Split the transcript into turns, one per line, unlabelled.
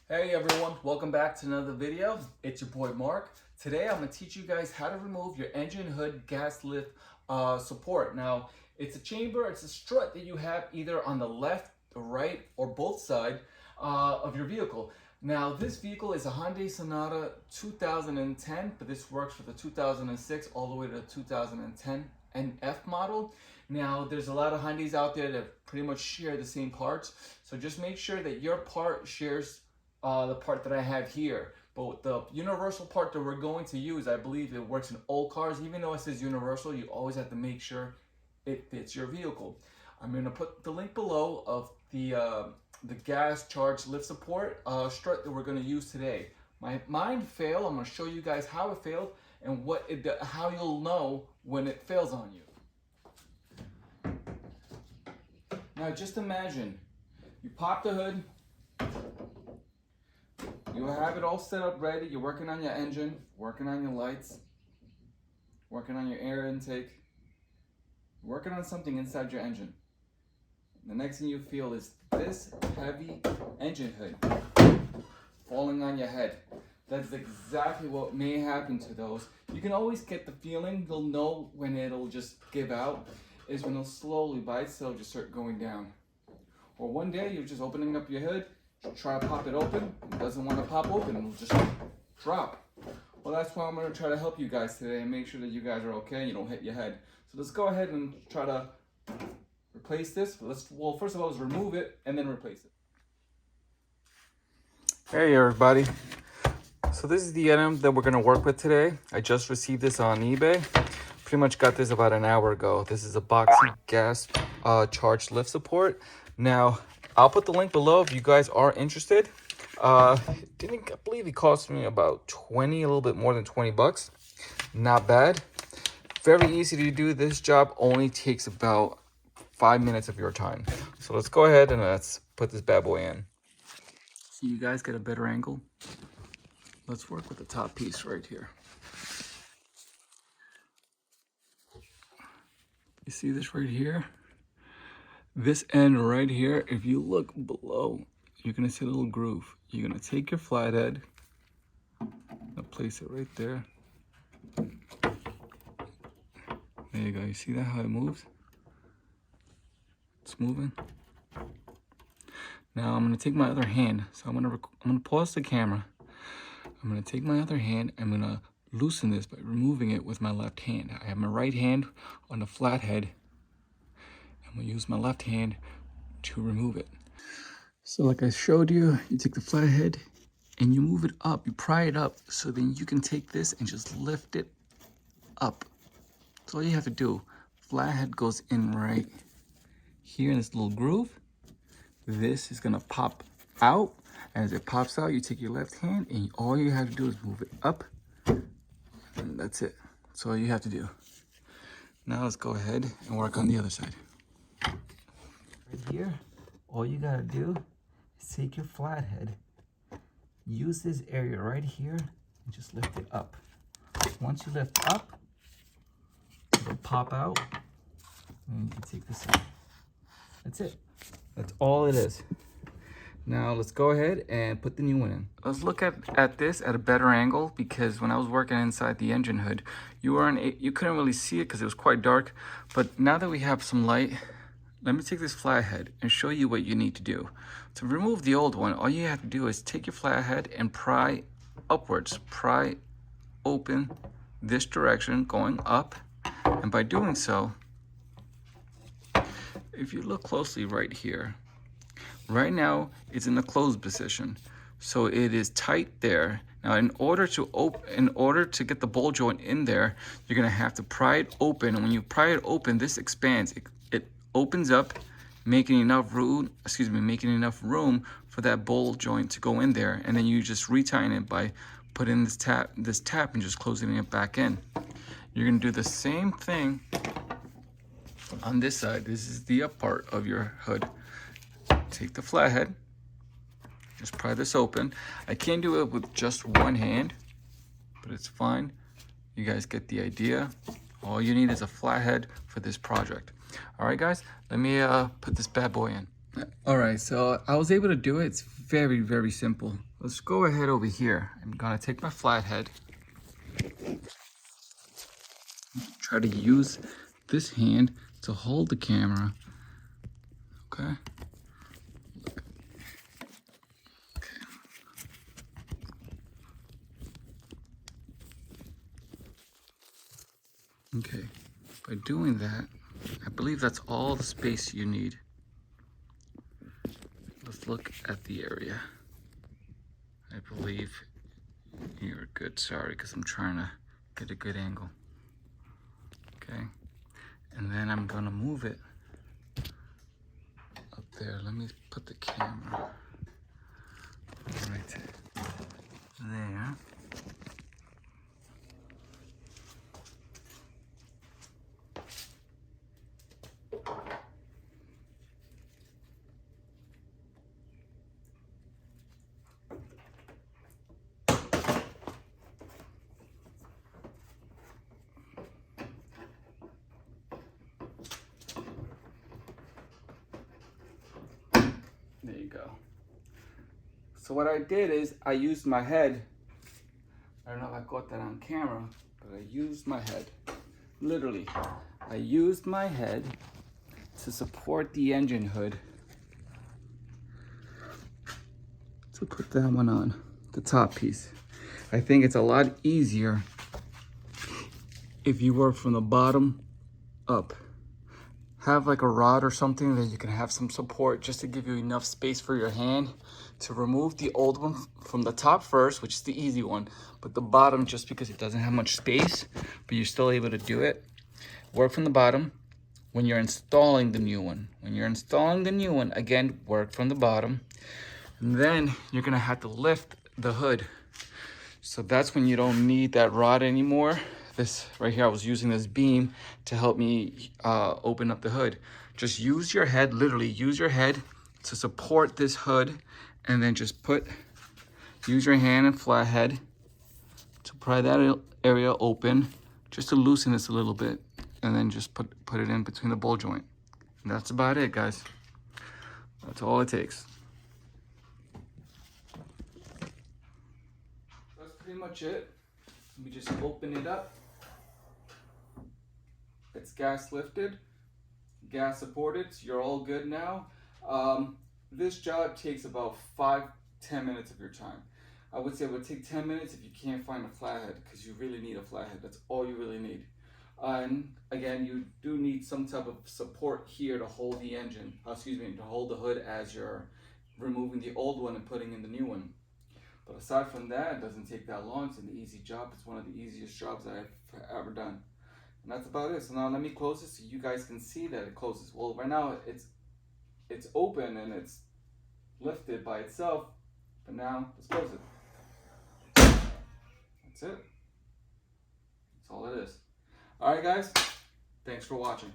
Hey everyone, welcome back to another video. It's your boy Mark. Today I'm going to teach you guys how to remove your engine hood gas lift support. Now, it's a chamber, it's a strut that you have either on the left, the right, or both sides of your vehicle. Now, this vehicle is a Hyundai Sonata 2010, but this works for the 2006 all the way to the 2010 NF model. Now, there's a lot of Hyundais out there that pretty much share the same parts, so just make sure that your part shares the part that I have here. But the universal part that we're going to use, I believe it works in all cars. Even though it says universal, you always have to make sure it fits your vehicle. I'm going to put the link below of the gas charge lift support strut that we're going to use today. Mine failed. I'm going to show you guys how it failed and how you'll know when it fails on you. Now just imagine you pop the hood. You have it all set up ready. You're working on your engine, working on your lights, working on your air intake, working on something inside your engine. The next thing you feel is this heavy engine hood falling on your head. That's exactly what may happen to those. You can always get the feeling, you'll know when it'll just give out, is when it'll slowly by itself just start going down. Or one day you're just opening up your hood, try to pop it open, it doesn't want to pop open, it'll just drop. Well, that's why I'm going to try to help you guys today and make sure that you guys are okay and you don't hit your head. So let's go ahead and try to replace this. Well, first of all, let's remove it and then replace it. Hey everybody. So this is the item that we're going to work with today. I just received this on eBay. Pretty much got this about an hour ago. This is a boxy gas charge lift support. Now, I'll put the link below if you guys are interested. I believe it cost me about a little bit more than 20 bucks. Not bad. Very easy to do. This job only takes about 5 minutes of your time. So let's go ahead and let's put this bad boy in. So you guys get a better angle. Let's work with the top piece right here. You see this right here? This end right here, if you look below, you're gonna see a little groove. You're gonna take your flathead, place it right there. There you go, you see that, how it moves? It's moving. Now I'm gonna take my other hand. So I'm gonna pause the camera. I'm gonna take my other hand, I'm gonna loosen this by removing it with my left hand. I have my right hand on the flathead. I'm gonna use my left hand to remove it. So like I showed you, you take the flathead and you move it up, you pry it up, so then you can take this and just lift it up. That's all you have to do. Flathead goes in right here in this little groove. This is gonna pop out. As it pops out, you take your left hand and all you have to do is move it up. And that's it. That's all you have to do. Now let's go ahead and work on the other side. Right here, all you gotta do is take your flathead, use this area right here, and just lift it up. Once you lift up, it'll pop out, and you can take this out. That's it. That's all it is. Now let's go ahead and put the new one in. Let's look at this at a better angle, because when I was working inside the engine hood, you couldn't really see it because it was quite dark. But now that we have some light, let me take this flathead and show you what you need to do. To remove the old one, all you have to do is take your flathead and pry upwards. Pry open this direction, going up. And by doing so, if you look closely right here, right now it's in the closed position. So it is tight there. Now in order to get the ball joint in there, you're gonna have to pry it open. And when you pry it open, this expands. It opens up, making enough room for that ball joint to go in there. And then you just retighten it by putting this tap and just closing it back in. You're gonna do the same thing on this side. This is the up part of your hood. Take the flathead, just pry this open. I can't do it with just one hand, but it's fine. You guys get the idea. All you need is a flathead for this project. All right, guys, let me put this bad boy in. All right, so I was able to do it. It's very, very simple. Let's go ahead over here. I'm gonna take my flathead. Try to use this hand to hold the camera. Okay. Okay. By doing that, I believe that's all the space you need. Let's look at the area. I believe you're good. Sorry, because I'm trying to get a good angle. Okay. And then I'm gonna move it up there. Let me put the camera right there. There you go. So what I did is I used my head. I don't know if I caught that on camera, but I used my head. Literally, I used my head to support the engine hood to put that one on, the top piece. I think it's a lot easier if you work from the bottom up. Have like a rod or something that you can have some support just to give you enough space for your hand to remove the old one from the top first, which is the easy one, but the bottom just because it doesn't have much space, but you're still able to do it. Work from the bottom when you're installing the new one. When you're installing the new one, again, work from the bottom. And then you're gonna have to lift the hood. So that's when you don't need that rod anymore. This right here, I was using this beam to help me open up the hood. Just use your head, literally use your head to support this hood, and then just use your hand and flathead to pry that area open, just to loosen this a little bit, and then just put it in between the ball joint. And that's about it, guys. That's all it takes. That's pretty much it. Let me just open it up. It's gas lifted, gas supported, so you're all good now. This job takes about 5-10 minutes of your time. I would say it would take 10 minutes if you can't find a flathead, because you really need a flathead. That's all you really need. And again, you do need some type of support here to hold the engine, to hold the hood as you're removing the old one and putting in the new one. But aside from that, it doesn't take that long. It's an easy job. It's one of the easiest jobs I've ever done. And that's about it. So now let me close it so you guys can see that it closes. Well, right now it's open and it's lifted by itself, but now let's close it. That's it. That's all it is. All right, guys. Thanks for watching.